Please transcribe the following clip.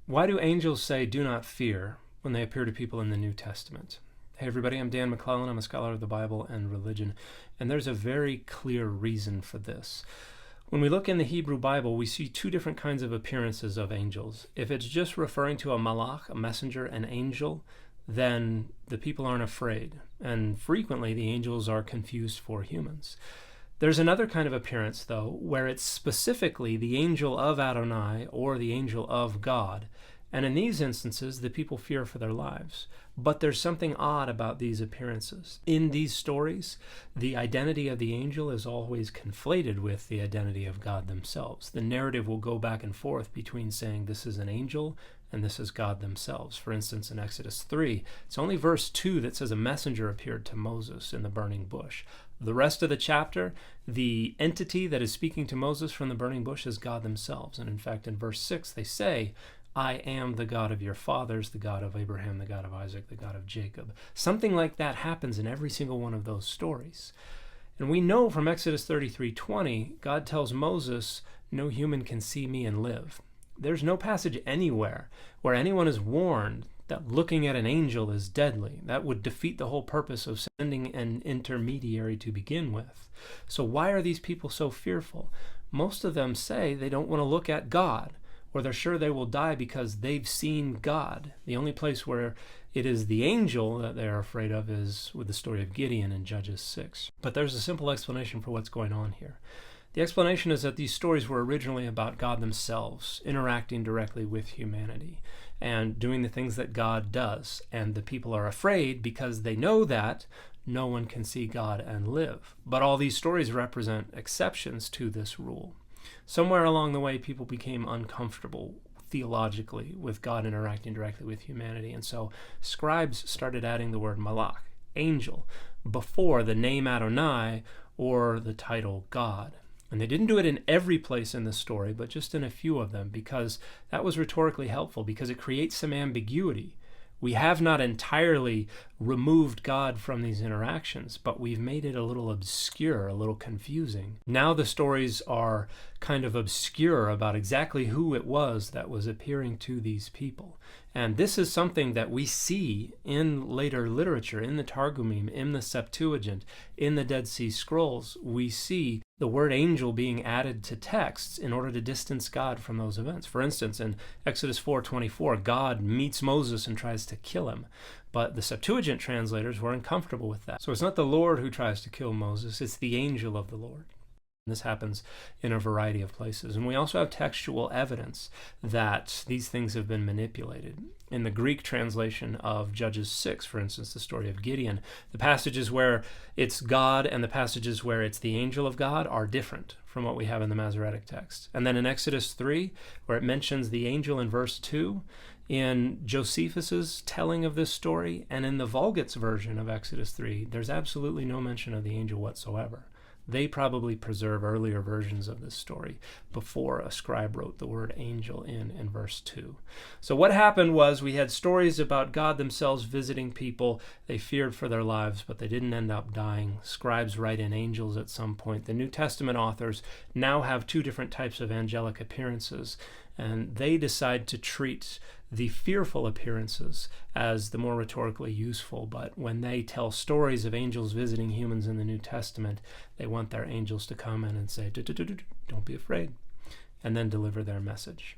Why do angels say, "Do not fear," when they appear to people in the New Testament? Hey everybody, I'm Dan McClellan. I'm a scholar of the Bible and religion, and there's a very clear reason for this. When we look in the Hebrew Bible, we see two different kinds of appearances of angels. If it's just referring to a malach, a messenger, an angel, then the people aren't afraid, and frequently the angels are confused for humans. There's another kind of appearance, though, where it's specifically the angel of Adonai or the angel of God. And in these instances, the people fear for their lives. But there's something odd about these appearances. In these stories, the identity of the angel is always conflated with the identity of God themselves. The narrative will go back and forth between saying this is an angel and this is God themselves. For instance, in Exodus 3, it's only verse 2 that says a messenger appeared to Moses in the burning bush. The rest of the chapter, the entity that is speaking to Moses from the burning bush is God themselves. And in fact, in verse 6, they say, "I am the God of your fathers, the God of Abraham, the God of Isaac, the God of Jacob." Something like that happens in every single one of those stories. And we know from Exodus 33:20, God tells Moses, "No human can see me and live." There's no passage anywhere where anyone is warned that looking at an angel is deadly. That would defeat the whole purpose of sending an intermediary to begin with. So why are these people so fearful? Most of them say they don't want to look at God, or they're sure they will die because they've seen God. The only place where it is the angel that they're afraid of is with the story of Gideon in Judges 6. But there's a simple explanation for what's going on here. The explanation is that these stories were originally about God themselves interacting directly with humanity and doing the things that God does. And the people are afraid because they know that no one can see God and live. But all these stories represent exceptions to this rule. Somewhere along the way, people became uncomfortable theologically with God interacting directly with humanity. And so scribes started adding the word malach, angel, before the name Adonai or the title God. And they didn't do it in every place in the story, but just in a few of them, because that was rhetorically helpful, because it creates some ambiguity. We have not entirely removed God from these interactions, but we've made it a little obscure, a little confusing. Now the stories are kind of obscure about exactly who it was that was appearing to these people. And this is something that we see in later literature, in the Targumim, in the Septuagint, in the Dead Sea Scrolls. We see the word angel being added to texts in order to distance God from those events. For instance, in Exodus 4:24, God meets Moses and tries to kill him. But the Septuagint translators were uncomfortable with that. So it's not the Lord who tries to kill Moses, it's the angel of the Lord. This happens in a variety of places. And we also have textual evidence that these things have been manipulated. In the Greek translation of Judges 6, for instance, the story of Gideon, the passages where it's God and the passages where it's the angel of God are different from what we have in the Masoretic text. And then in Exodus 3, where it mentions the angel in verse 2, in Josephus's telling of this story, and in the Vulgate's version of Exodus 3, there's absolutely no mention of the angel whatsoever. They probably preserve earlier versions of this story before a scribe wrote the word angel in verse 2. So what happened was we had stories about God themselves visiting people. They feared for their lives, but they didn't end up dying. Scribes write in angels at some point. The New Testament authors now have two different types of angelic appearances, and they decide to treat the fearful appearances as the more rhetorically useful. But when they tell stories of angels visiting humans in the New Testament, they want their angels to come in and say, "Don't be afraid," and then deliver their message.